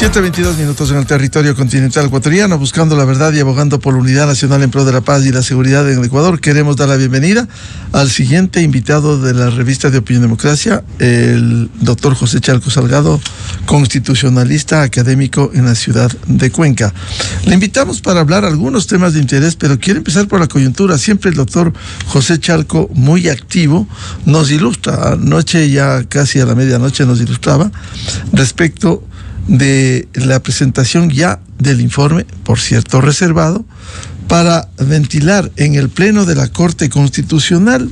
7:22 minutos en el territorio continental ecuatoriano, buscando la verdad y abogando por la unidad nacional en pro de la paz y la seguridad en el Ecuador. Queremos dar la bienvenida al siguiente invitado de la revista de Opinión Democracia, el doctor José Chalco Salgado, constitucionalista académico en la ciudad de Cuenca. Le invitamos para hablar algunos temas de interés, pero quiero empezar por la coyuntura. Siempre el doctor José Chalco, muy activo, nos ilustra. Anoche, ya casi a la medianoche, nos ilustraba respecto de la presentación ya del informe, por cierto reservado, para ventilar en el Pleno de la Corte Constitucional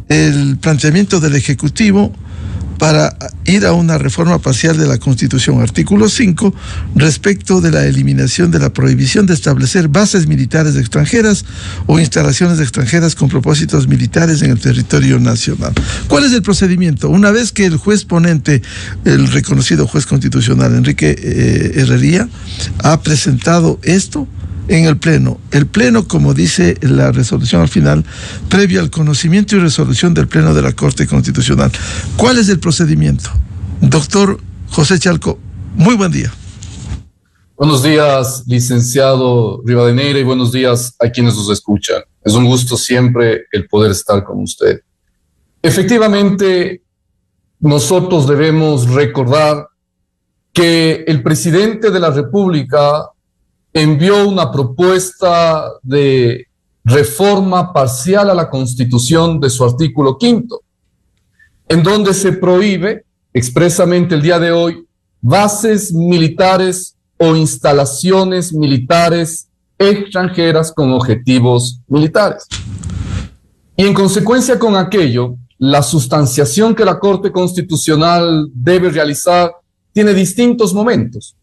el planteamiento del Ejecutivo para ir a una reforma parcial de la Constitución, artículo 5, respecto de la eliminación de la prohibición de establecer bases militares extranjeras o instalaciones extranjeras con propósitos militares en el territorio nacional. ¿Cuál es el procedimiento? Una vez que el juez ponente, el reconocido juez constitucional Enrique Herrería, ha presentado esto en el Pleno, como dice la resolución al final, previo al conocimiento y resolución del Pleno de la Corte Constitucional. ¿Cuál es el procedimiento? Doctor José Chalco, muy buen día. Buenos días, licenciado Rivadeneira, y buenos días a quienes nos escuchan. Es un gusto siempre el poder estar con usted. Efectivamente, nosotros debemos recordar que el presidente de la República envió una propuesta de reforma parcial a la Constitución de su artículo 5, en donde se prohíbe expresamente el día de hoy bases militares o instalaciones militares extranjeras con objetivos militares. Y en consecuencia con aquello, la sustanciación que la Corte Constitucional debe realizar tiene distintos momentos.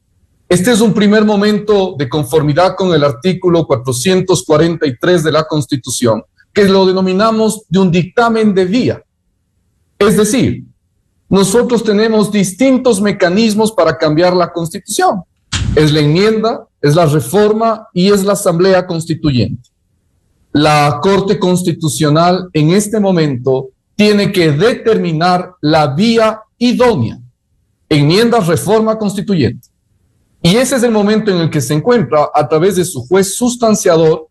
Este es un primer momento de conformidad con el artículo 443 de la Constitución, que lo denominamos de un dictamen de vía. Es decir, nosotros tenemos distintos mecanismos para cambiar la Constitución. Es la enmienda, es la reforma y es la Asamblea Constituyente. La Corte Constitucional en este momento tiene que determinar la vía idónea. Enmienda, reforma, constituyente. Y ese es el momento en el que se encuentra a través de su juez sustanciador,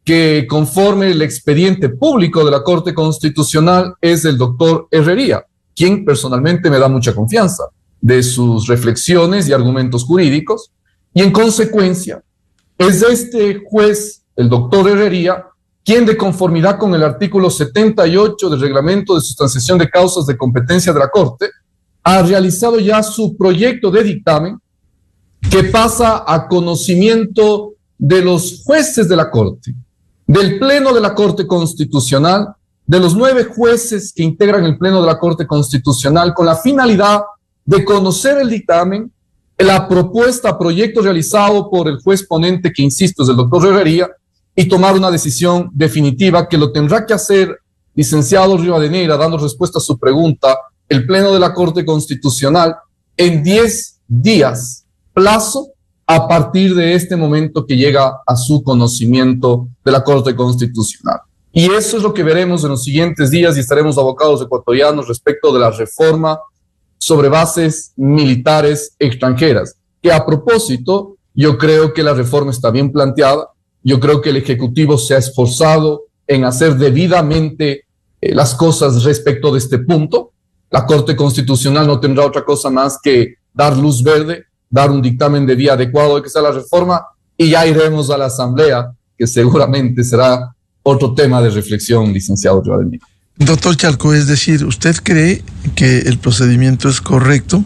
que conforme el expediente público de la Corte Constitucional es el doctor Herrería, quien personalmente me da mucha confianza de sus reflexiones y argumentos jurídicos. Y en consecuencia, es este juez, el doctor Herrería, quien de conformidad con el artículo 78 del Reglamento de Sustanciación de Causas de Competencia de la Corte, ha realizado ya su proyecto de dictamen, que pasa a conocimiento de los jueces de la Corte, del Pleno de la Corte Constitucional, de los 9 jueces que integran el Pleno de la Corte Constitucional, con la finalidad de conocer el dictamen, la propuesta, proyecto realizado por el juez ponente, que insisto es el doctor Herrería, y tomar una decisión definitiva que lo tendrá que hacer, licenciado Rivadeneira, dando respuesta a su pregunta, el Pleno de la Corte Constitucional en 10 días. Plazo a partir de este momento que llega a su conocimiento de la Corte Constitucional. Y eso es lo que veremos en los siguientes días y estaremos abocados ecuatorianos respecto de la reforma sobre bases militares extranjeras, que a propósito, yo creo que la reforma está bien planteada, yo creo que el Ejecutivo se ha esforzado en hacer debidamente las cosas respecto de este punto. La Corte Constitucional no tendrá otra cosa más que dar luz verde, dar un dictamen de vía adecuado de que sea la reforma, y ya iremos a la Asamblea, que seguramente será otro tema de reflexión, licenciado Rivadeneira. Doctor Chalco, es decir, ¿usted cree que el procedimiento es correcto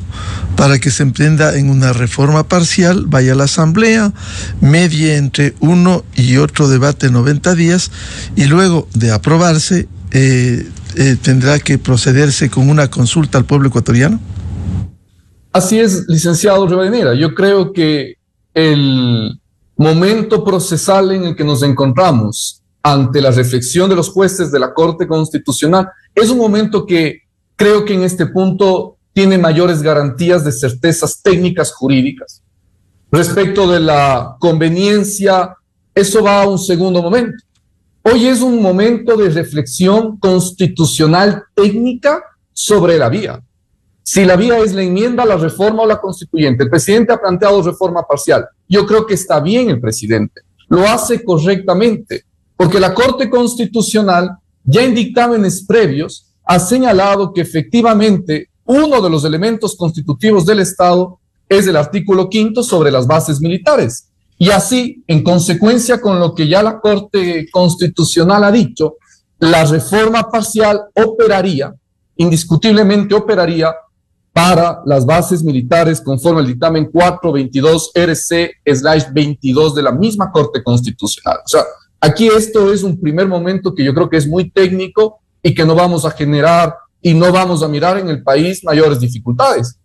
para que se emprenda en una reforma parcial, vaya a la Asamblea, medie entre uno y otro debate 90 días, y luego de aprobarse, tendrá que procederse con una consulta al pueblo ecuatoriano? Así es, licenciado Rivadeneira. Yo creo que el momento procesal en el que nos encontramos ante la reflexión de los jueces de la Corte Constitucional es un momento que creo que en este punto tiene mayores garantías de certezas técnicas jurídicas. Respecto de la conveniencia, eso va a un segundo momento. Hoy es un momento de reflexión constitucional técnica sobre la vía. Si la vía es la enmienda, la reforma o la constituyente, el presidente ha planteado reforma parcial. Yo creo que está bien el presidente, lo hace correctamente, porque la Corte Constitucional ya en dictámenes previos ha señalado que efectivamente uno de los elementos constitutivos del Estado es el artículo 5 sobre las bases militares. Y así, en consecuencia con lo que ya la Corte Constitucional ha dicho, la reforma parcial operaría, indiscutiblemente operaría, para las bases militares conforme al dictamen 422 RC/22 de la misma Corte Constitucional. O sea, aquí esto es un primer momento que yo creo que es muy técnico y que no vamos a generar y no vamos a mirar en el país mayores dificultades.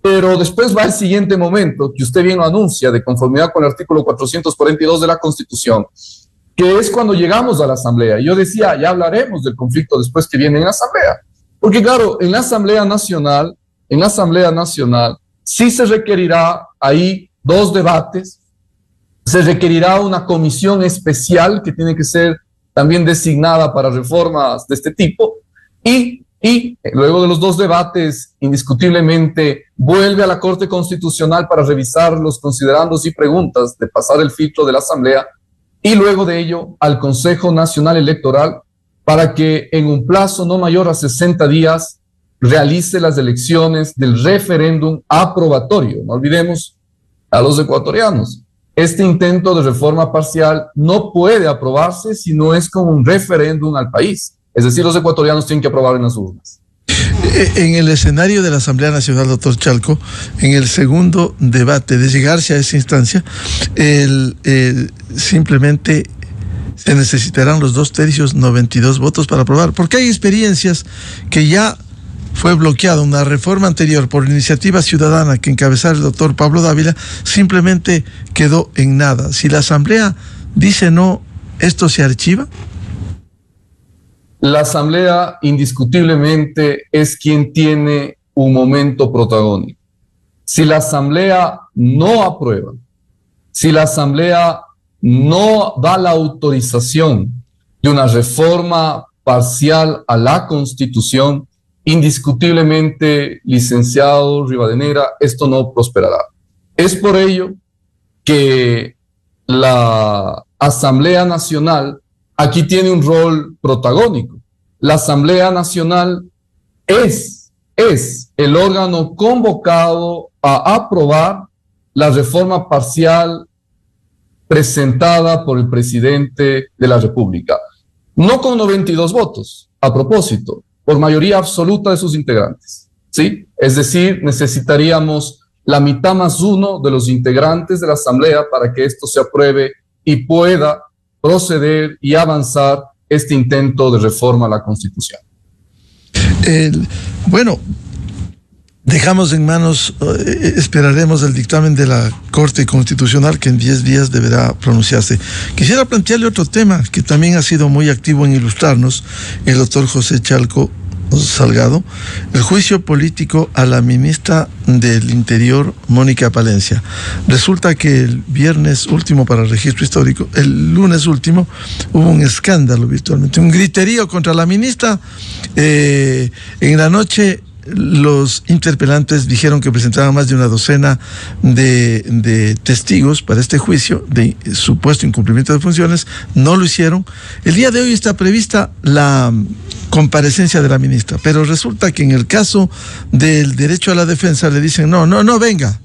Pero después va el siguiente momento, que usted bien lo anuncia, de conformidad con el artículo 442 de la Constitución, que es cuando llegamos a la Asamblea. Yo decía, ya hablaremos del conflicto después que viene en la Asamblea. Porque claro, en la Asamblea Nacional sí se requerirá ahí dos debates, se requerirá una comisión especial que tiene que ser también designada para reformas de este tipo, y luego de los dos debates, indiscutiblemente, vuelve a la Corte Constitucional para revisar los considerandos y preguntas de pasar el filtro de la Asamblea, y luego de ello al Consejo Nacional Electoral para que en un plazo no mayor a 60 días realice las elecciones del referéndum aprobatorio. No olvidemos a los ecuatorianos. Este intento de reforma parcial no puede aprobarse si no es con un referéndum al país. Es decir, los ecuatorianos tienen que aprobar en las urnas. En el escenario de la Asamblea Nacional, doctor Chalco, en el segundo debate, de llegarse a esa instancia, simplemente se necesitarán los 2/3, 92 votos para aprobar, porque hay experiencias que ya fue bloqueada una reforma anterior por iniciativa ciudadana que encabezara el doctor Pablo Dávila, simplemente quedó en nada. Si la Asamblea dice no, ¿esto se archiva? La Asamblea indiscutiblemente es quien tiene un momento protagónico. Si la Asamblea no aprueba, si la Asamblea no da la autorización de una reforma parcial a la Constitución, indiscutiblemente, licenciado Rivadeneira, esto no prosperará. Es por ello que la Asamblea Nacional aquí tiene un rol protagónico. La Asamblea Nacional es el órgano convocado a aprobar la reforma parcial presentada por el presidente de la República. No con 92 votos, a propósito, por mayoría absoluta de sus integrantes, ¿sí? Es decir, necesitaríamos la mitad más uno de los integrantes de la Asamblea para que esto se apruebe y pueda proceder y avanzar este intento de reforma a la Constitución. Bueno, dejamos en manos, esperaremos el dictamen de la Corte Constitucional, que en 10 días deberá pronunciarse. Quisiera plantearle otro tema que también ha sido muy activo en ilustrarnos el doctor José Chalco Salgado, el juicio político a la ministra del Interior, Mónica Palencia. Resulta que el viernes último, para el registro histórico, el lunes último, hubo un escándalo virtualmente, un griterío contra la ministra. En la noche, los interpelantes dijeron que presentaban más de una docena de testigos para este juicio de supuesto incumplimiento de funciones. No lo hicieron. El día de hoy está prevista la comparecencia de la ministra, pero resulta que en el caso del derecho a la defensa le dicen no venga,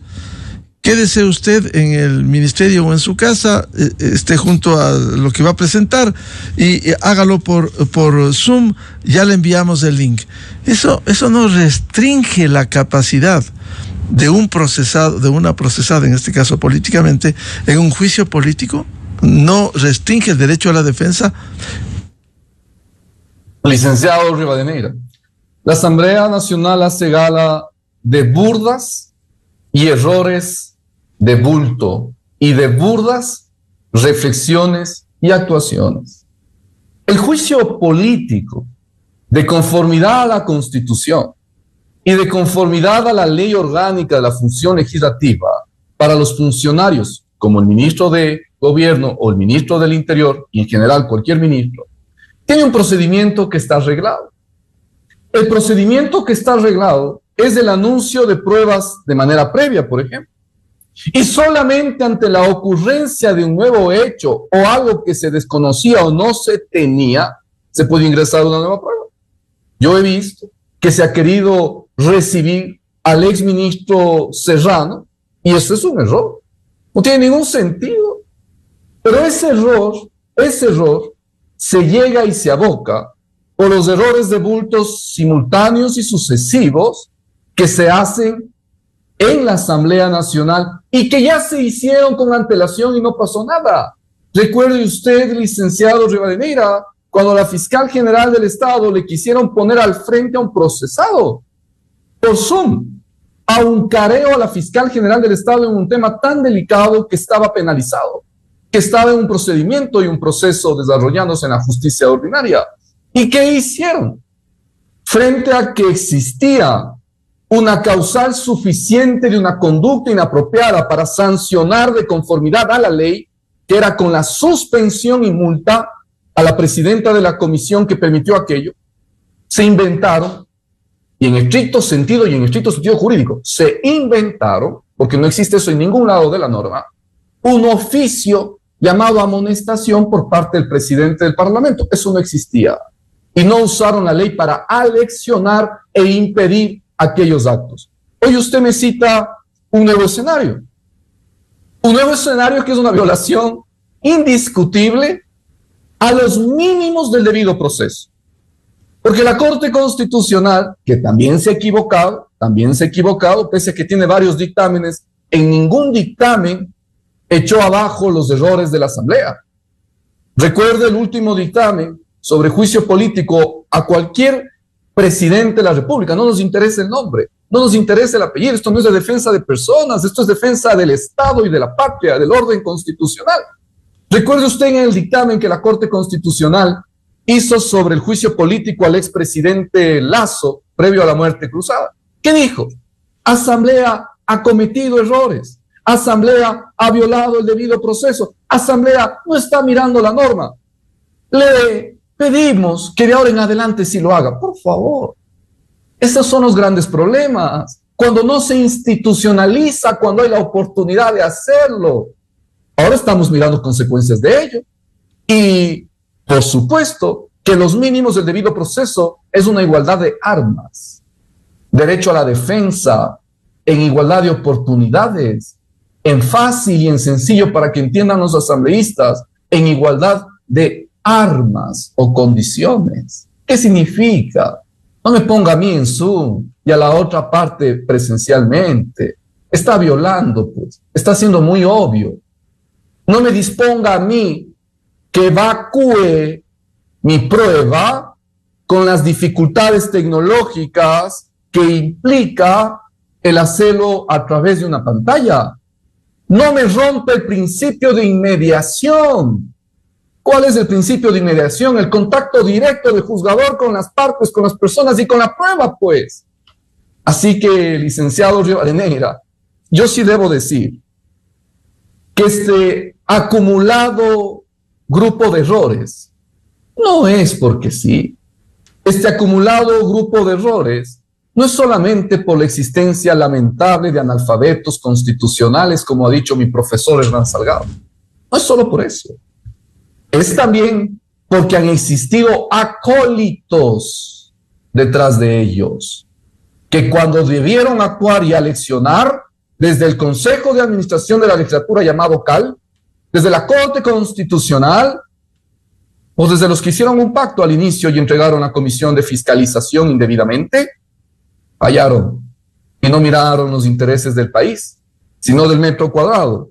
quédese usted en el ministerio o en su casa, esté junto a lo que va a presentar y hágalo por Zoom, ya le enviamos el link. Eso no restringe la capacidad de un procesado, de una procesada, en este caso políticamente, en un juicio político. No restringe el derecho a la defensa. Licenciado Rivadeneira, la Asamblea Nacional hace gala de burdas y errores de bulto y de burdas reflexiones y actuaciones. El juicio político, de conformidad a la Constitución y de conformidad a la Ley Orgánica de la Función Legislativa para los funcionarios, como el ministro de Gobierno o el ministro del Interior, y en general cualquier ministro, tiene un procedimiento que está arreglado. El procedimiento que está arreglado es el anuncio de pruebas de manera previa, por ejemplo. Y solamente ante la ocurrencia de un nuevo hecho o algo que se desconocía o no se tenía, se puede ingresar una nueva prueba. Yo he visto que se ha querido recibir al exministro Serrano y eso es un error. No tiene ningún sentido. Pero ese error se llega y se aboca por los errores de bultos simultáneos y sucesivos que se hacen en la Asamblea Nacional y que ya se hicieron con antelación y no pasó nada. Recuerde usted, licenciado Rivadeneira, cuando la fiscal general del Estado le quisieron poner al frente a un procesado por Zoom, a un careo a la fiscal general del Estado en un tema tan delicado que estaba penalizado, que estaba en un procedimiento y un proceso desarrollándose en la justicia ordinaria. ¿Y qué hicieron? Frente a que existía una causal suficiente de una conducta inapropiada para sancionar de conformidad a la ley, que era con la suspensión y multa a la presidenta de la comisión que permitió aquello, se inventaron, y en estricto sentido jurídico, se inventaron, porque no existe eso en ningún lado de la norma, un oficio llamado amonestación por parte del presidente del Parlamento. Eso no existía. Y no usaron la ley para aleccionar e impedir aquellos actos. Hoy usted me cita un nuevo escenario que es una violación indiscutible a los mínimos del debido proceso. Porque la Corte Constitucional, que también se ha equivocado, pese a que tiene varios dictámenes, en ningún dictamen echó abajo los errores de la Asamblea. Recuerde el último dictamen sobre juicio político a cualquier presidente de la República. No nos interesa el nombre, no nos interesa el apellido. Esto no es de defensa de personas, esto es defensa del Estado y de la patria, del orden constitucional. Recuerde usted en el dictamen que la Corte Constitucional hizo sobre el juicio político al expresidente Lasso previo a la muerte cruzada. ¿Qué dijo? Asamblea ha cometido errores, Asamblea ha violado el debido proceso, Asamblea no está mirando la norma. Le pedimos que de ahora en adelante sí lo haga. Por favor. Esos son los grandes problemas. Cuando no se institucionaliza, cuando hay la oportunidad de hacerlo. Ahora estamos mirando consecuencias de ello. Y, por supuesto, que los mínimos del debido proceso es una igualdad de armas. Derecho a la defensa, en igualdad de oportunidades, en fácil y en sencillo para que entiendan los asambleístas, en igualdad de armas o condiciones. ¿Qué significa? No me ponga a mí en Zoom y a la otra parte presencialmente. Está violando, pues. Está siendo muy obvio. No me disponga a mí que evacúe mi prueba con las dificultades tecnológicas que implica el hacerlo a través de una pantalla. No me rompe el principio de inmediación. ¿Cuál es el principio de inmediación? El contacto directo del juzgador con las partes, con las personas y con la prueba, pues. Así que, licenciado Rivadeneira, yo sí debo decir que este acumulado grupo de errores no es porque sí. Este acumulado grupo de errores no es solamente por la existencia lamentable de analfabetos constitucionales, como ha dicho mi profesor Hernán Salgado. No es solo por eso. Es también porque han existido acólitos detrás de ellos, que cuando debieron actuar y aleccionar, desde el Consejo de Administración de la Legislatura llamado CAL, desde la Corte Constitucional, o desde los que hicieron un pacto al inicio y entregaron a Comisión de Fiscalización indebidamente, fallaron y no miraron los intereses del país, sino del metro cuadrado,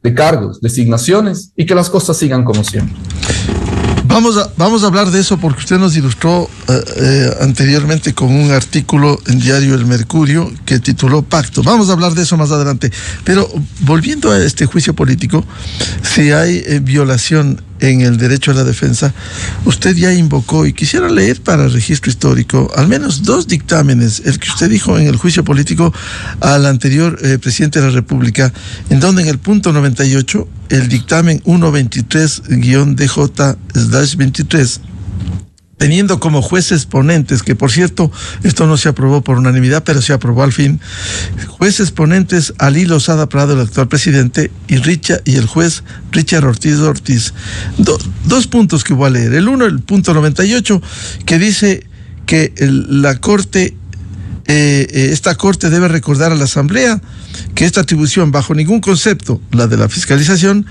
de cargos, designaciones y que las cosas sigan como siempre. Vamos a hablar de eso porque usted nos ilustró anteriormente con un artículo en diario El Mercurio que tituló Pacto. Vamos a hablar de eso más adelante. Pero volviendo a este juicio político, si hay violación en el derecho a la defensa, usted ya invocó, y quisiera leer para registro histórico, al menos 2 dictámenes, el que usted dijo en el juicio político al anterior presidente de la República, en donde en el punto 98, el dictamen 123-DJ-23, teniendo como jueces ponentes, que por cierto, esto no se aprobó por unanimidad, pero se aprobó al fin, jueces ponentes Ali Lozada Prado, el actual presidente, y el juez Richard Ortiz. Dos puntos que voy a leer. El uno, el punto 98, que dice que la Corte, esta Corte debe recordar a la Asamblea que esta atribución, bajo ningún concepto, la de la fiscalización,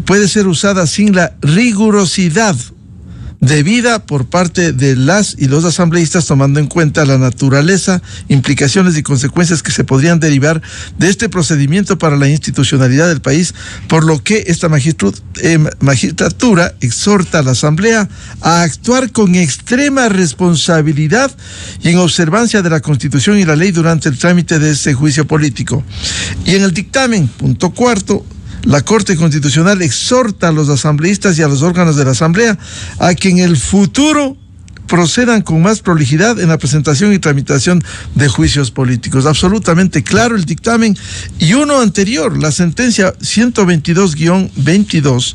puede ser usada sin la rigurosidad debida por parte de las y los asambleístas, tomando en cuenta la naturaleza, implicaciones y consecuencias que se podrían derivar de este procedimiento para la institucionalidad del país, por lo que esta magistratura exhorta a la Asamblea a actuar con extrema responsabilidad y en observancia de la Constitución y la ley durante el trámite de este juicio político. Y en el dictamen, punto cuarto, la Corte Constitucional exhorta a los asambleístas y a los órganos de la Asamblea a que en el futuro procedan con más prolijidad en la presentación y tramitación de juicios políticos. Absolutamente claro el dictamen. Y uno anterior, la sentencia 122-22,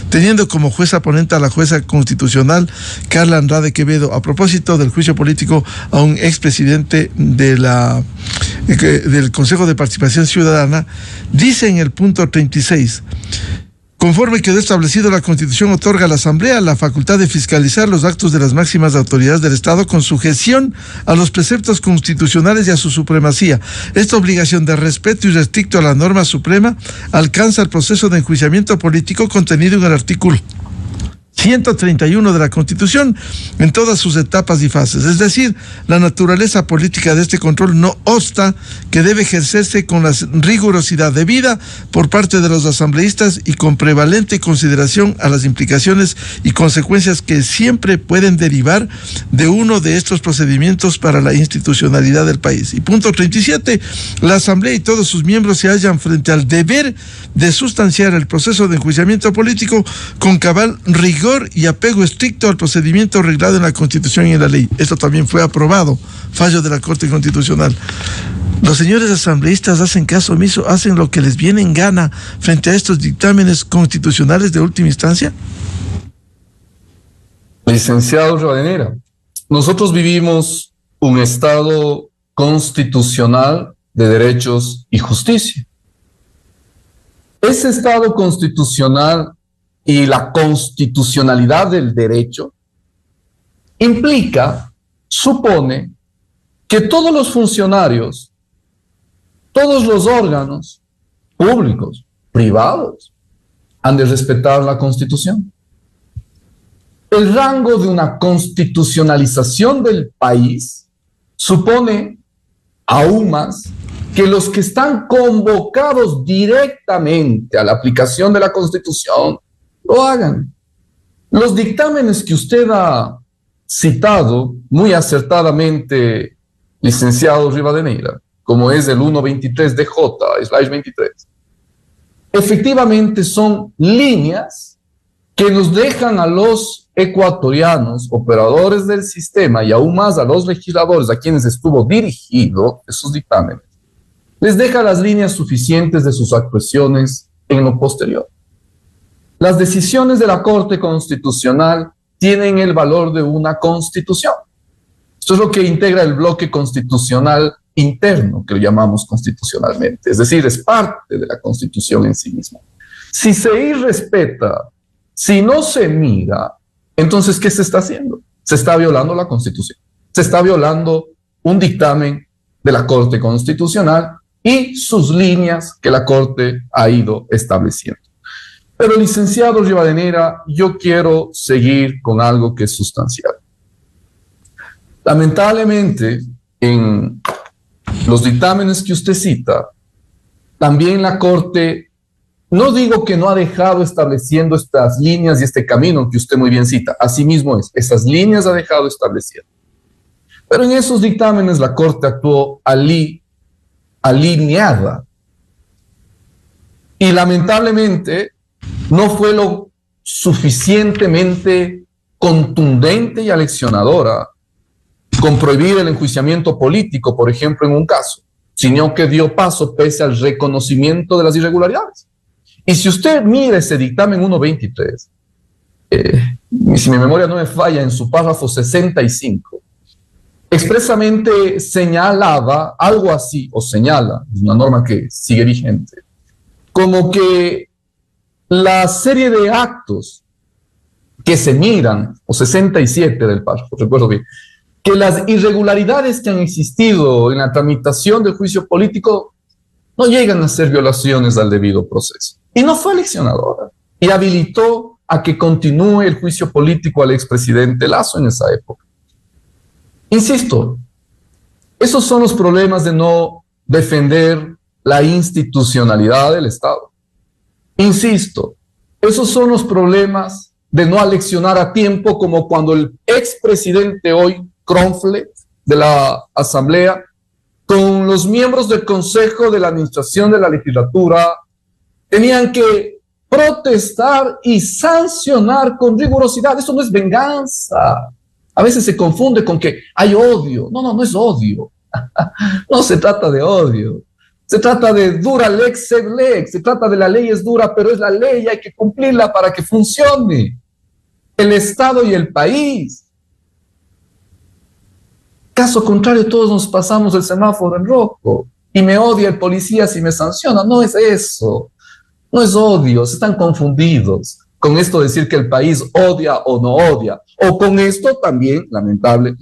teniendo como jueza ponente a la jueza constitucional Carla Andrade Quevedo, a propósito del juicio político a un expresidente del Consejo de Participación Ciudadana, dice en el punto 36: conforme quedó establecido, la Constitución otorga a la Asamblea la facultad de fiscalizar los actos de las máximas autoridades del Estado con sujeción a los preceptos constitucionales y a su supremacía. Esta obligación de respeto y respecto a la norma suprema alcanza el proceso de enjuiciamiento político contenido en el artículo 131 de la Constitución en todas sus etapas y fases. Es decir, la naturaleza política de este control no obsta que debe ejercerse con la rigurosidad debida por parte de los asambleístas y con prevalente consideración a las implicaciones y consecuencias que siempre pueden derivar de uno de estos procedimientos para la institucionalidad del país. Y punto 37, la Asamblea y todos sus miembros se hallan frente al deber de sustanciar el proceso de enjuiciamiento político con cabal rigor y apego estricto al procedimiento reglado en la Constitución y en la ley. Esto también fue aprobado, fallo de la Corte Constitucional. Los señores asambleístas hacen caso omiso, hacen lo que les viene en gana frente a estos dictámenes constitucionales de última instancia. Licenciado Rivadeneira, nosotros vivimos un Estado constitucional de derechos y justicia. Ese Estado constitucional y la constitucionalidad del derecho supone que todos los funcionarios, todos los órganos públicos, privados, han de respetar la Constitución. El rango de una constitucionalización del país supone aún más que los que están convocados directamente a la aplicación de la Constitución lo hagan. Los dictámenes que usted ha citado muy acertadamente, licenciado Rivadeneira, como es el 123DJ/23, efectivamente son líneas que nos dejan a los ecuatorianos, operadores del sistema, y aún más a los legisladores a quienes estuvo dirigido esos dictámenes, les deja las líneas suficientes de sus actuaciones en lo posterior. Las decisiones de la Corte Constitucional tienen el valor de una constitución. Esto es lo que integra el bloque constitucional interno, que lo llamamos constitucionalmente. Es decir, es parte de la Constitución en sí misma. Si se irrespeta, si no se mira, entonces, ¿qué se está haciendo? Se está violando la Constitución. Se está violando un dictamen de la Corte Constitucional y sus líneas que la Corte ha ido estableciendo. Pero, licenciado Rivadeneira, yo quiero seguir con algo que es sustancial. Lamentablemente, en los dictámenes que usted cita, también la Corte, no digo que no ha dejado estableciendo estas líneas y este camino que usted muy bien cita, así mismo es, esas líneas ha dejado estableciendo. Pero en esos dictámenes la Corte actuó alineada. Y lamentablemente no fue lo suficientemente contundente y aleccionadora con prohibir el enjuiciamiento político, por ejemplo, en un caso, sino que dio paso pese al reconocimiento de las irregularidades. Y si usted mira ese dictamen 123, si mi memoria no me falla, en su párrafo 65, expresamente señalaba algo así, o señala, es una norma que sigue vigente, como que la serie de actos que se miran, o 67 del párrafo, recuerdo bien, que las irregularidades que han existido en la tramitación del juicio político no llegan a ser violaciones al debido proceso. Y no fue aleccionadora, y habilitó a que continúe el juicio político al expresidente Lasso en esa época. Insisto, esos son los problemas de no defender la institucionalidad del Estado. Insisto, esos son los problemas de no aleccionar a tiempo, como cuando el expresidente hoy, Kronfle, de la Asamblea, con los miembros del Consejo de la Administración de la Legislatura, tenían que protestar y sancionar con rigurosidad. Eso no es venganza. A veces se confunde con que hay odio. No es odio. No se trata de odio. Se trata de dura lex sed lex. Se trata de la ley es dura, pero es la ley, hay que cumplirla para que funcione el Estado y el país. Caso contrario, todos nos pasamos el semáforo en rojo y me odia el policía si me sanciona. No es eso. No es odio. Están confundidos con esto de decir que el país odia o no odia. O con esto también, lamentable,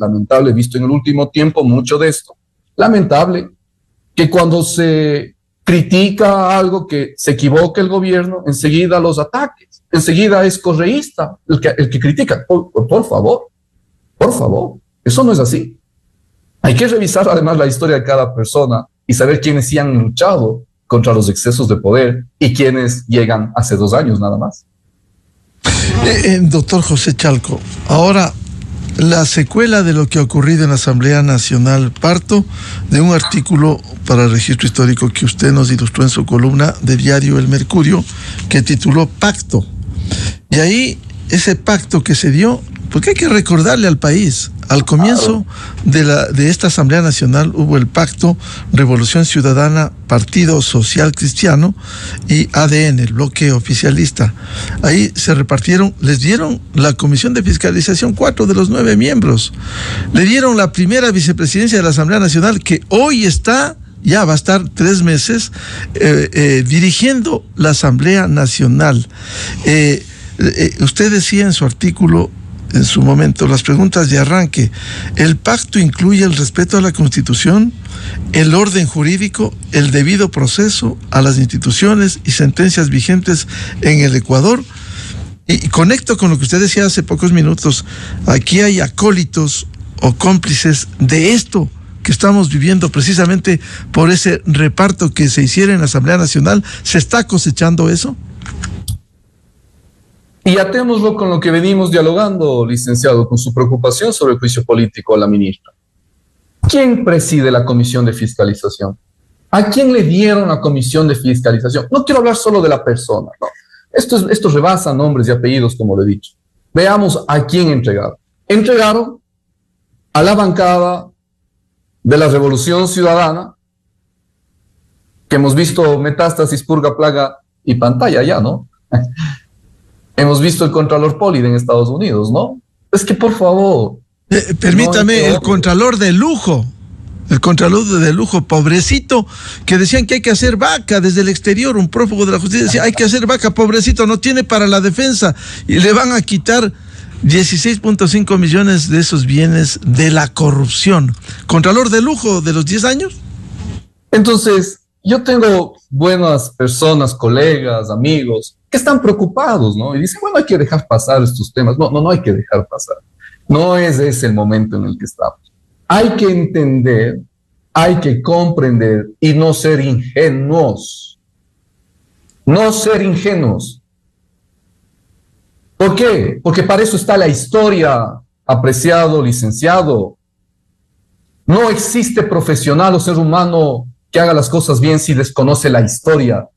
visto en el último tiempo mucho de esto. Lamentable que cuando se critica algo, que se equivoque el gobierno, enseguida los ataques, enseguida es correísta el que critica. Por favor, eso no es así. Hay que revisar además la historia de cada persona y saber quiénes sí han luchado contra los excesos de poder y quiénes llegan hace 2 años nada más. Doctor José Chalco, ahora la secuela de lo que ha ocurrido en la Asamblea Nacional, parto de un artículo para el Registro Histórico que usted nos ilustró en su columna de diario El Mercurio, que tituló Pacto. Y ahí, ese pacto que se dio, porque hay que recordarle al país, al comienzo de esta Asamblea Nacional hubo el pacto Revolución Ciudadana, Partido Social Cristiano y ADN, el bloque oficialista. Ahí se repartieron, les dieron la Comisión de Fiscalización 4 de los 9 miembros. Le dieron la primera vicepresidencia de la Asamblea Nacional, que hoy ya va a estar 3 meses dirigiendo la Asamblea Nacional. Usted decía en su artículo, en su momento, las preguntas de arranque: ¿el pacto incluye el respeto a la Constitución, el orden jurídico, el debido proceso a las instituciones y sentencias vigentes en el Ecuador? Y conecto con lo que usted decía hace pocos minutos. Aquí hay acólitos o cómplices de esto que estamos viviendo precisamente por ese reparto que se hiciera en la Asamblea Nacional. ¿Se está cosechando eso? Y atémoslo con lo que venimos dialogando, licenciado, con su preocupación sobre el juicio político a la ministra. ¿Quién preside la comisión de fiscalización? ¿A quién le dieron la comisión de fiscalización? No quiero hablar solo de la persona, no. Esto rebasa nombres y apellidos, como le he dicho. Veamos a quién entregaron. Entregaron a la bancada de la Revolución Ciudadana, que hemos visto metástasis, purga, plaga y pantalla ya, ¿no? Hemos visto el Contralor Polid en Estados Unidos, ¿no? Es que, por favor. Permítame, el Contralor de lujo, pobrecito, que decían que hay que hacer vaca desde el exterior, un prófugo de la justicia decía, hay que hacer vaca, pobrecito, no tiene para la defensa, y le van a quitar 16.5 millones de esos bienes de la corrupción. Contralor de lujo de los 10 años. Entonces, yo tengo buenas personas, colegas, amigos, que están preocupados, ¿no? Y dicen, bueno, hay que dejar pasar estos temas. No hay que dejar pasar. No es ese el momento en el que estamos. Hay que entender, hay que comprender y no ser ingenuos. No ser ingenuos. ¿Por qué? Porque para eso está la historia, apreciado licenciado. No existe profesional o ser humano que haga las cosas bien si desconoce la historia.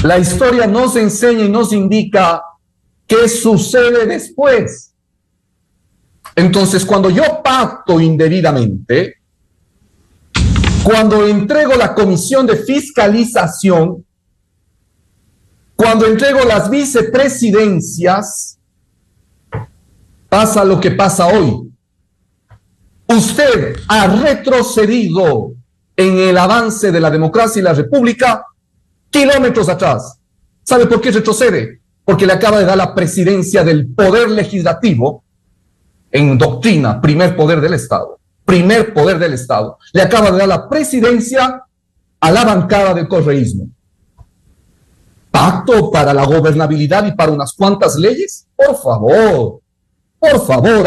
La historia nos enseña y nos indica qué sucede después. Entonces, cuando yo pacto indebidamente, cuando entrego la comisión de fiscalización, cuando entrego las vicepresidencias, pasa lo que pasa hoy. Usted ha retrocedido en el avance de la democracia y la república kilómetros atrás. ¿Sabe por qué retrocede? Porque le acaba de dar la presidencia del poder legislativo en doctrina, primer poder del Estado. Primer poder del Estado. Le acaba de dar la presidencia a la bancada del correísmo. ¿Pacto para la gobernabilidad y para unas cuantas leyes? Por favor,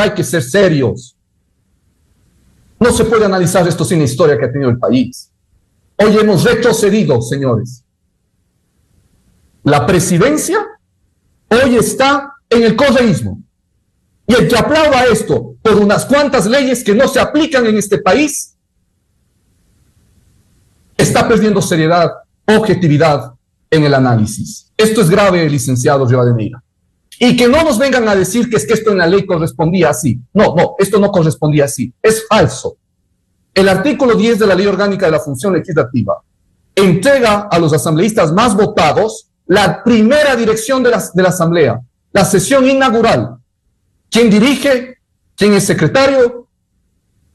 hay que ser serios. No se puede analizar esto sin la historia que ha tenido el país. Hoy hemos retrocedido, señores. La presidencia hoy está en el correísmo. Y el que aplauda esto por unas cuantas leyes que no se aplican en este país, está perdiendo seriedad, objetividad en el análisis. Esto es grave, licenciado Rivadeneira. Y que no nos vengan a decir que es que esto en la ley correspondía así. No, esto no correspondía así. Es falso. El artículo 10 de la Ley Orgánica de la Función Legislativa entrega a los asambleístas más votados la primera dirección de la Asamblea, la sesión inaugural. ¿Quién dirige? ¿Quién es secretario?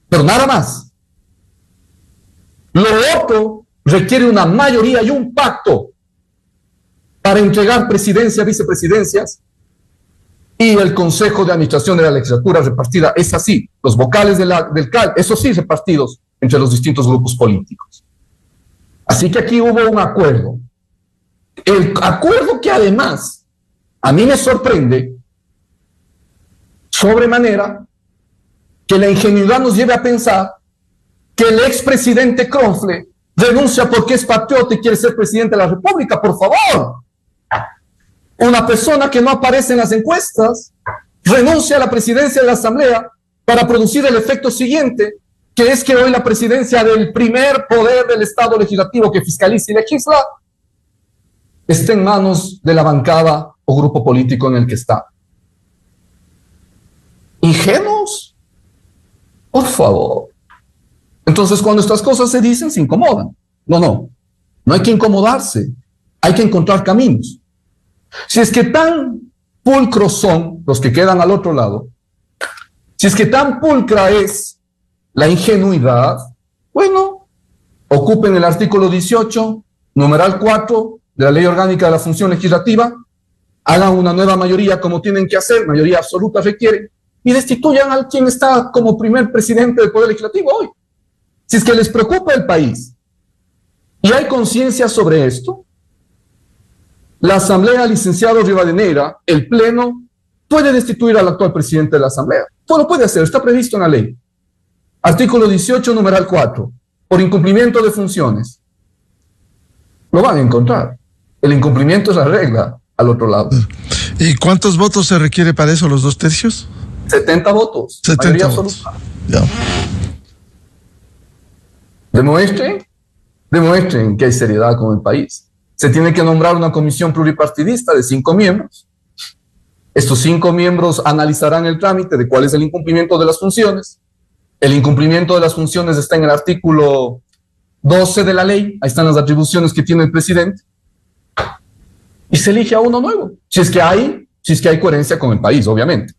Pero nada más. Lo otro requiere una mayoría y un pacto para entregar presidencia, vicepresidencias y el Consejo de Administración de la Legislatura repartida. Es así, los vocales del CAL, eso sí, repartidos entre los distintos grupos políticos. Así que aquí hubo un acuerdo. El acuerdo que además a mí me sorprende sobremanera que la ingenuidad nos lleve a pensar que el expresidente Kronfle renuncia porque es patriota y quiere ser presidente de la República. Por favor, una persona que no aparece en las encuestas renuncia a la presidencia de la Asamblea para producir el efecto siguiente, que es que hoy la presidencia del primer poder del Estado legislativo que fiscaliza y legisla está en manos de la bancada o grupo político en el que está. ¿Ingenuos? Por favor. Entonces, cuando estas cosas se dicen, se incomodan. No hay que incomodarse. Hay que encontrar caminos. Si es que tan pulcros son los que quedan al otro lado, si es que tan pulcra es la ingenuidad, bueno, ocupen el artículo 18, numeral 4 de la Ley Orgánica de la Función Legislativa, hagan una nueva mayoría como tienen que hacer, mayoría absoluta requiere, y destituyan al quien está como primer presidente del Poder Legislativo hoy. Si es que les preocupa el país y hay conciencia sobre esto, la Asamblea, licenciado Rivadeneira, el Pleno, puede destituir al actual presidente de la Asamblea. Todo lo puede hacer, está previsto en la ley. Artículo 18, numeral 4, por incumplimiento de funciones. Lo van a encontrar. El incumplimiento es la regla al otro lado. ¿Y cuántos votos se requiere para eso, los 2/3? 70 votos. 70 votos. Ya. Demuestren que hay seriedad con el país. Se tiene que nombrar una comisión pluripartidista de 5 miembros. Estos 5 miembros analizarán el trámite de cuál es el incumplimiento de las funciones. El incumplimiento de las funciones está en el artículo 12 de la ley. Ahí están las atribuciones que tiene el presidente. Y se elige a uno nuevo. Si es que hay coherencia con el país, obviamente.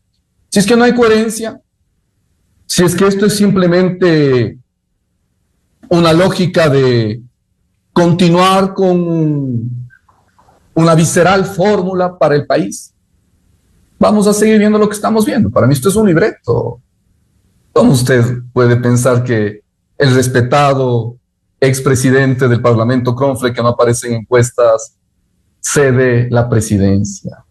Si es que no hay coherencia, si es que esto es simplemente una lógica de continuar con una visceral fórmula para el país, vamos a seguir viendo lo que estamos viendo. Para mí esto es un libreto. ¿Cómo usted puede pensar que el respetado expresidente del Parlamento, Kronfle, que no aparece en encuestas, cede la presidencia?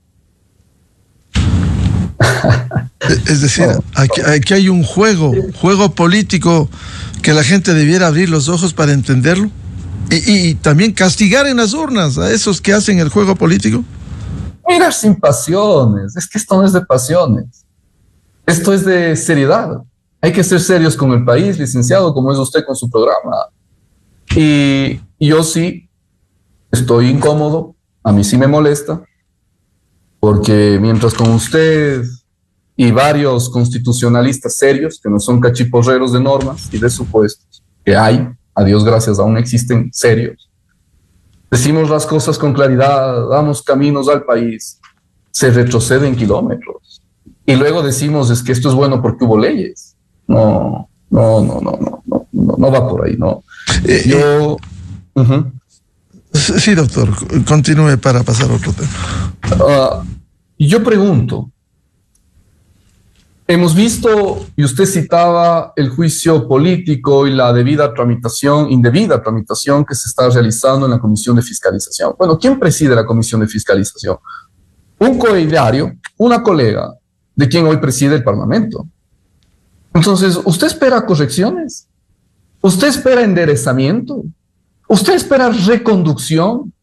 Es decir, aquí hay un juego político que la gente debiera abrir los ojos para entenderlo y también castigar en las urnas a esos que hacen el juego político. Mira, sin pasiones, es que esto no es de pasiones, esto es de seriedad. Hay que ser serios con el país, licenciado, como es usted con su programa. Y yo sí estoy incómodo, a mí sí me molesta, porque mientras con usted y varios constitucionalistas serios, que no son cachiporreros de normas y de supuestos, que hay, a Dios gracias, aún existen serios, decimos las cosas con claridad, damos caminos al país, se retroceden kilómetros. y luego decimos es que esto es bueno porque hubo leyes. No va por ahí, no. Yo... Sí, doctor, continúe para pasar a otro tema. Yo pregunto, hemos visto, y usted citaba el juicio político y la indebida tramitación que se está realizando en la Comisión de Fiscalización. Bueno, ¿quién preside la Comisión de Fiscalización? Un coidario, una colega de quien hoy preside el Parlamento. Entonces, ¿usted espera correcciones? ¿Usted espera enderezamiento? ¿Usted espera reconducción?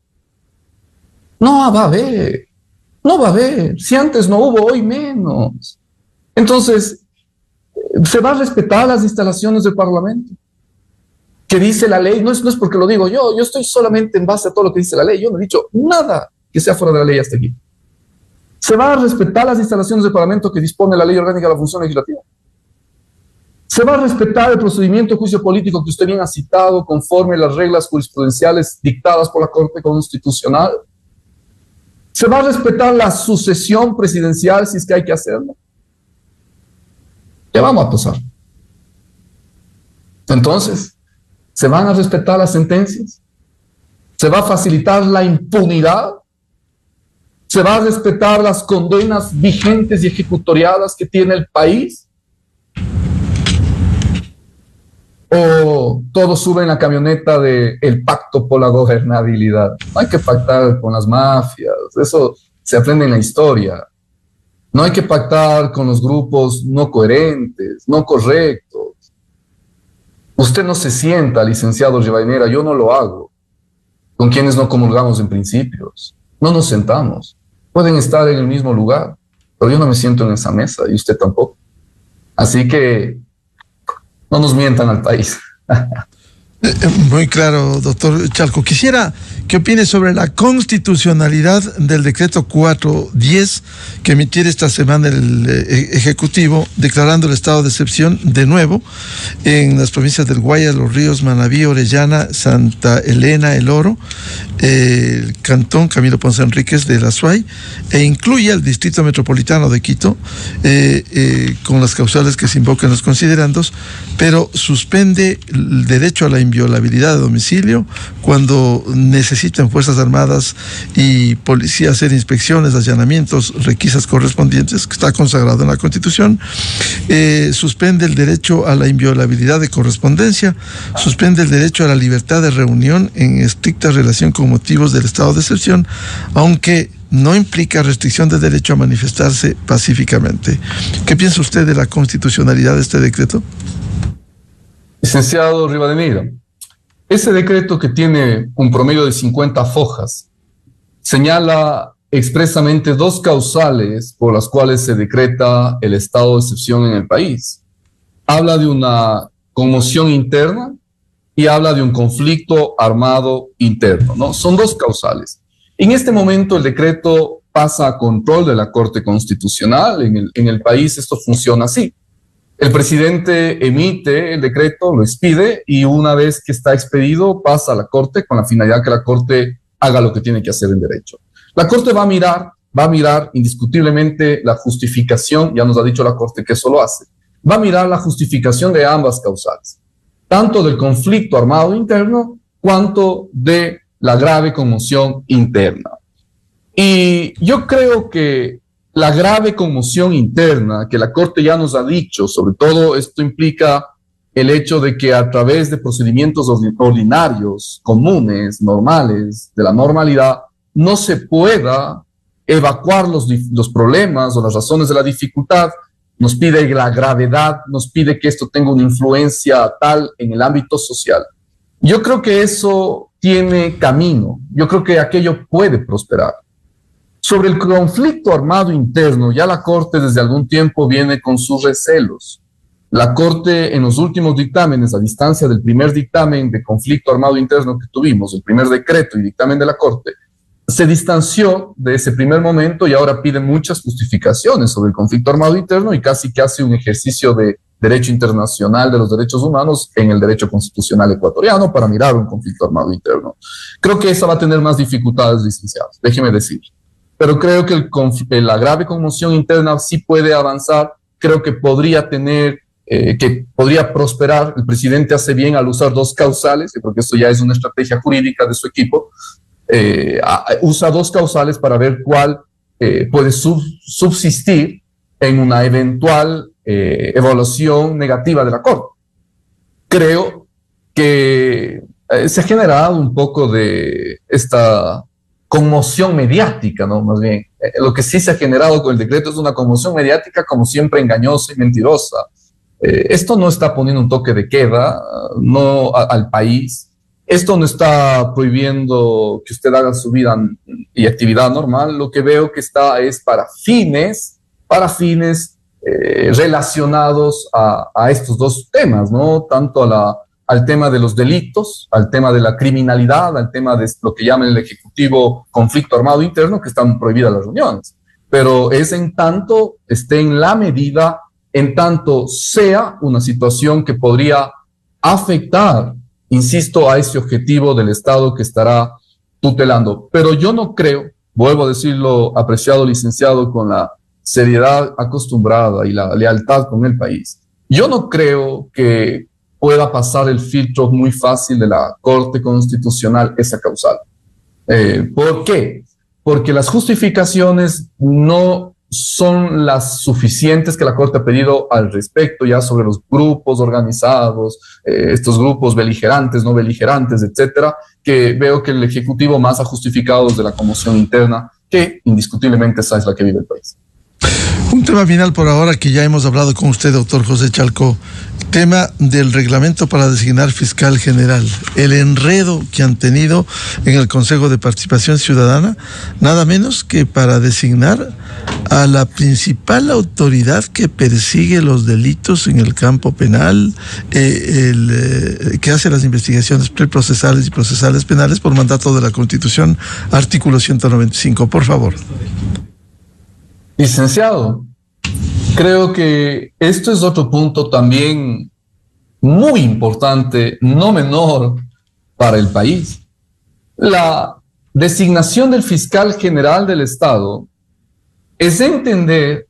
No va a haber. No va a haber. Si antes no hubo, hoy menos. Entonces, ¿se va a respetar las instalaciones del Parlamento? ¿Qué dice la ley? No es porque lo digo yo estoy solamente en base a todo lo que dice la ley. Yo no he dicho nada que sea fuera de la ley hasta aquí. ¿Se va a respetar las instalaciones del Parlamento que dispone la Ley Orgánica de la Función Legislativa? ¿Se va a respetar el procedimiento de juicio político que usted bien ha citado conforme a las reglas jurisprudenciales dictadas por la Corte Constitucional? ¿Se va a respetar la sucesión presidencial si es que hay que hacerlo? Ya vamos a pasar. Entonces, ¿se van a respetar las sentencias? ¿Se va a facilitar la impunidad? ¿Se va a respetar las condenas vigentes y ejecutoriadas que tiene el país? ¿O todo sube en la camioneta del pacto por la gobernabilidad? No hay que pactar con las mafias, eso se aprende en la historia. No hay que pactar con los grupos no coherentes, no correctos. Usted no se sienta, licenciado Rivadeneira, yo no lo hago, con quienes no comulgamos en principios. No nos sentamos. Pueden estar en el mismo lugar, pero yo no me siento en esa mesa y usted tampoco. Así que no nos mientan al país. Muy claro, doctor Chalco. Quisiera que opine sobre la constitucionalidad del decreto 410 que emitiera esta semana el Ejecutivo, declarando el estado de excepción de nuevo en las provincias del Guayas, Los Ríos, Manabí, Orellana, Santa Elena, El Oro, el Cantón Camilo Ponce Enríquez de la Suay, e incluye al Distrito Metropolitano de Quito, con las causales que se invocan los considerandos, pero suspende el derecho a la inviolabilidad de domicilio cuando necesitan Fuerzas Armadas y Policía hacer inspecciones, allanamientos, requisas correspondientes, que está consagrado en la Constitución. Suspende el derecho a la inviolabilidad de correspondencia, suspende el derecho a la libertad de reunión en estricta relación con motivos del estado de excepción, aunque no implica restricción de derecho a manifestarse pacíficamente. ¿Qué piensa usted de la constitucionalidad de este decreto? Licenciado Rivadeneira, ese decreto, que tiene un promedio de 50 fojas, señala expresamente dos causales por las cuales se decreta el estado de excepción en el país. Habla de una conmoción interna y habla de un conflicto armado interno, ¿no? Son dos causales. En este momento el decreto pasa a control de la Corte Constitucional. En el país esto funciona así. El presidente emite el decreto, lo expide, y una vez que está expedido pasa a la Corte con la finalidad que la Corte haga lo que tiene que hacer en derecho. La Corte va a mirar indiscutiblemente la justificación, ya nos ha dicho la Corte que eso lo hace, va a mirar la justificación de ambas causales, tanto del conflicto armado interno cuanto de la grave conmoción interna. Y yo creo que la grave conmoción interna que la Corte ya nos ha dicho, sobre todo esto implica el hecho de que a través de procedimientos ordinarios, comunes, normales, de la normalidad, no se pueda evacuar los problemas o las razones de la dificultad. Nos pide la gravedad, nos pide que esto tenga una influencia tal en el ámbito social. Yo creo que eso tiene camino, yo creo que aquello puede prosperar. Sobre el conflicto armado interno, ya la Corte desde algún tiempo viene con sus recelos. La Corte, en los últimos dictámenes, a distancia del primer dictamen de conflicto armado interno que tuvimos, el primer decreto y dictamen de la Corte, se distanció de ese primer momento y ahora pide muchas justificaciones sobre el conflicto armado interno y casi que hace un ejercicio de derecho internacional de los derechos humanos en el derecho constitucional ecuatoriano para mirar un conflicto armado interno. Creo que esa va a tener más dificultades, licenciados, déjeme decir. pero creo que la grave conmoción interna sí puede avanzar. Creo que podría tener, que podría prosperar. El presidente hace bien al usar dos causales, porque esto ya es una estrategia jurídica de su equipo. Usa dos causales para ver cuál puede subsistir en una eventual evaluación negativa de la Corte. Creo que se ha generado un poco de esta conmoción mediática, ¿no? Más bien, lo que sí se ha generado con el decreto es una conmoción mediática, como siempre, engañosa y mentirosa. Esto no está poniendo un toque de queda al país. Esto no está prohibiendo que usted haga su vida y actividad normal. Lo que veo que está es para fines relacionados a estos dos temas, ¿no? Tanto al tema de los delitos, al tema de la criminalidad, al tema de lo que llaman el Ejecutivo conflicto armado interno, que están prohibidas las reuniones. Pero es en tanto esté en la medida, en tanto sea una situación que podría afectar, insisto, a ese objetivo del Estado que estará tutelando. Pero yo no creo, vuelvo a decirlo, apreciado licenciado, con la seriedad acostumbrada y la lealtad con el país, yo no creo que pueda pasar el filtro muy fácil de la Corte Constitucional esa causal. ¿Por qué? Porque las justificaciones no son las suficientes que la Corte ha pedido al respecto, ya sobre los grupos organizados, estos grupos beligerantes, no beligerantes, etcétera, que veo que el Ejecutivo más ha justificado desde la conmoción interna, que indiscutiblemente esa es la que vive el país. Un tema final por ahora que ya hemos hablado con usted, doctor José Chalco, tema del reglamento para designar fiscal general, el enredo que han tenido en el Consejo de Participación Ciudadana, nada menos que para designar a la principal autoridad que persigue los delitos en el campo penal, que hace las investigaciones preprocesales y procesales penales por mandato de la Constitución, artículo 195. Por favor. Licenciado, creo que esto es otro punto también muy importante, no menor, para el país. La designación del fiscal general del Estado es entender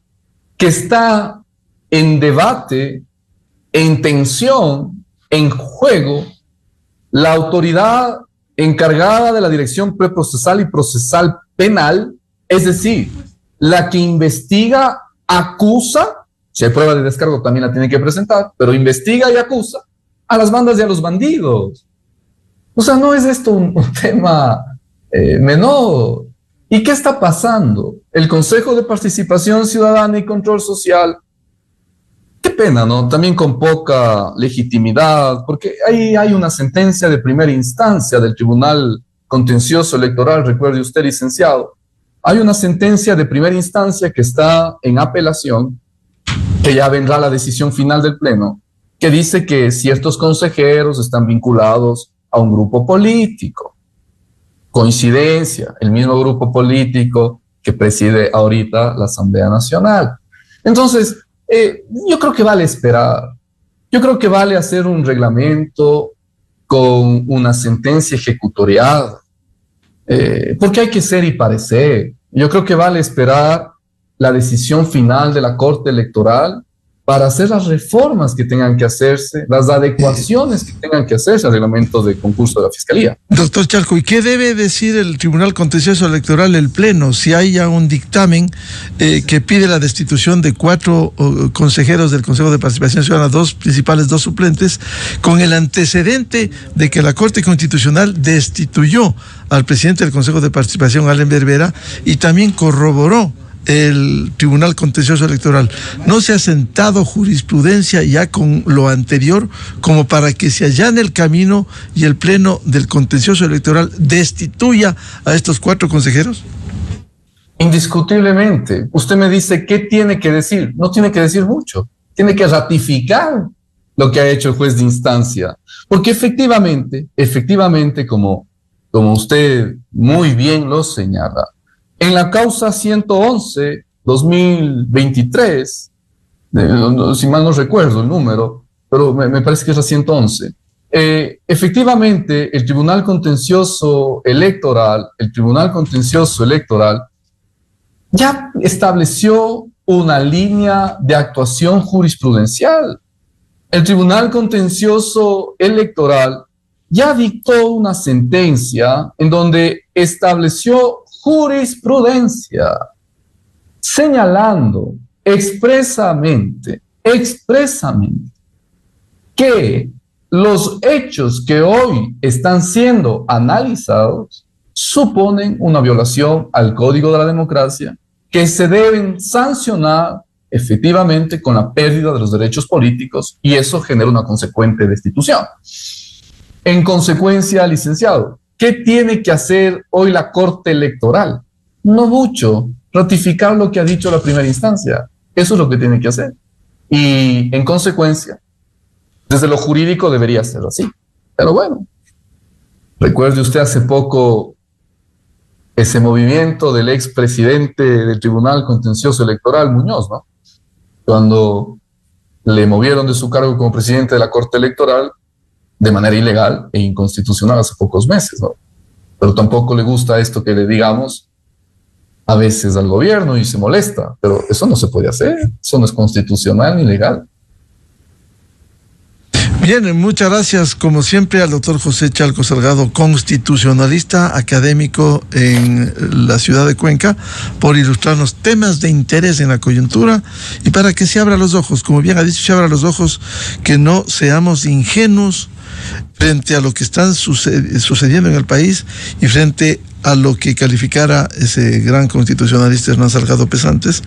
que está en debate, en tensión, en juego, la autoridad encargada de la dirección preprocesal y procesal penal, es decir, la que investiga, acusa, si hay prueba de descargo también la tiene que presentar, pero investiga y acusa a las bandas y a los bandidos. O sea, no es esto un tema menor. ¿Y qué está pasando? El Consejo de Participación Ciudadana y Control Social, qué pena, ¿no? También con poca legitimidad, porque ahí hay una sentencia de primera instancia del Tribunal Contencioso Electoral, recuerde usted, licenciado. Hay una sentencia de primera instancia que está en apelación, que ya vendrá la decisión final del Pleno, que dice que ciertos consejeros están vinculados a un grupo político. Coincidencia, el mismo grupo político que preside ahorita la Asamblea Nacional. Entonces, yo creo que vale esperar. Yo creo que vale hacer un reglamento con una sentencia ejecutoriada, porque hay que ser y parecer. Yo creo que vale esperar la decisión final de la Corte Electoral para hacer las reformas que tengan que hacerse, las adecuaciones que tengan que hacerse al reglamento de concurso de la Fiscalía. Doctor Chalco, ¿y qué debe decir el Tribunal Contencioso Electoral, el Pleno, si hay ya un dictamen que pide la destitución de 4 consejeros del Consejo de Participación Ciudadana, 2 principales, 2 suplentes, con el antecedente de que la Corte Constitucional destituyó al presidente del Consejo de Participación, Allen Berbera, y también corroboró el Tribunal Contencioso Electoral? ¿No se ha sentado jurisprudencia ya con lo anterior como para que se allane el camino y el Pleno del Contencioso Electoral destituya a estos 4 consejeros? Indiscutiblemente. Usted me dice, ¿qué tiene que decir? No tiene que decir mucho. Tiene que ratificar lo que ha hecho el juez de instancia. Porque efectivamente, como usted muy bien lo señala, en la causa 111-2023, si mal no recuerdo el número, pero me parece que es la 111, efectivamente el Tribunal Contencioso Electoral ya estableció una línea de actuación jurisprudencial. El Tribunal Contencioso Electoral ya dictó una sentencia en donde estableció jurisprudencia, señalando expresamente, que los hechos que hoy están siendo analizados suponen una violación al Código de la Democracia que se deben sancionar efectivamente con la pérdida de los derechos políticos, y eso genera una consecuente destitución. En consecuencia, licenciado, ¿qué tiene que hacer hoy la Corte Electoral? No mucho, ratificar lo que ha dicho la primera instancia. Eso es lo que tiene que hacer. Y en consecuencia, desde lo jurídico debería ser así. Pero bueno, recuerde usted hace poco ese movimiento del expresidente del Tribunal Contencioso Electoral, Muñoz, ¿no? Cuando le movieron de su cargo como presidente de la Corte Electoral de manera ilegal e inconstitucional hace pocos meses, ¿no? Pero tampoco le gusta esto que le digamos a veces al gobierno y se molesta, pero eso no se puede hacer, eso no es constitucional ni legal. Bien, muchas gracias, como siempre, al doctor José Chalco Salgado, constitucionalista, académico en la ciudad de Cuenca, por ilustrarnos temas de interés en la coyuntura y para que se abran los ojos, como bien ha dicho, se abran los ojos, que no seamos ingenuos frente a lo que está sucediendo en el país y frente a lo que calificara ese gran constitucionalista Hernán Salgado Pesantes,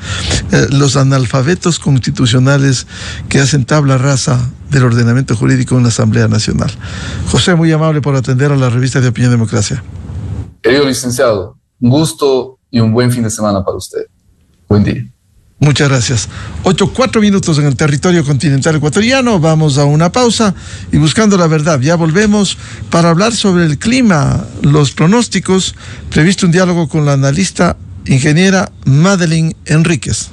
los analfabetos constitucionales que hacen tabla rasa del ordenamiento jurídico en la Asamblea Nacional. José, muy amable por atender a la revista de Opinión Democracia. Querido licenciado, un gusto y un buen fin de semana para usted. Buen día. Muchas gracias. 8:04 en el territorio continental ecuatoriano. Vamos a una pausa y buscando la verdad. Ya volvemos para hablar sobre el clima, los pronósticos. Previsto un diálogo con la analista ingeniera Madeline Enríquez.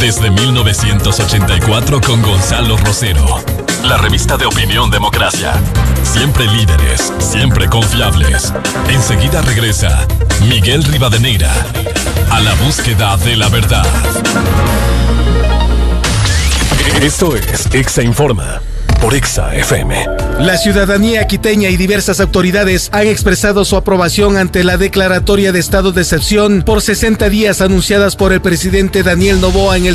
Desde 1984 con Gonzalo Rosero. La revista de Opinión Democracia. Siempre líderes, siempre confiables. Enseguida regresa Miguel Rivadeneira a la búsqueda de la verdad. Esto es Exa Informa por Exa FM. La ciudadanía quiteña y diversas autoridades han expresado su aprobación ante la declaratoria de estado de excepción por 60 días anunciadas por el presidente Daniel Noboa en el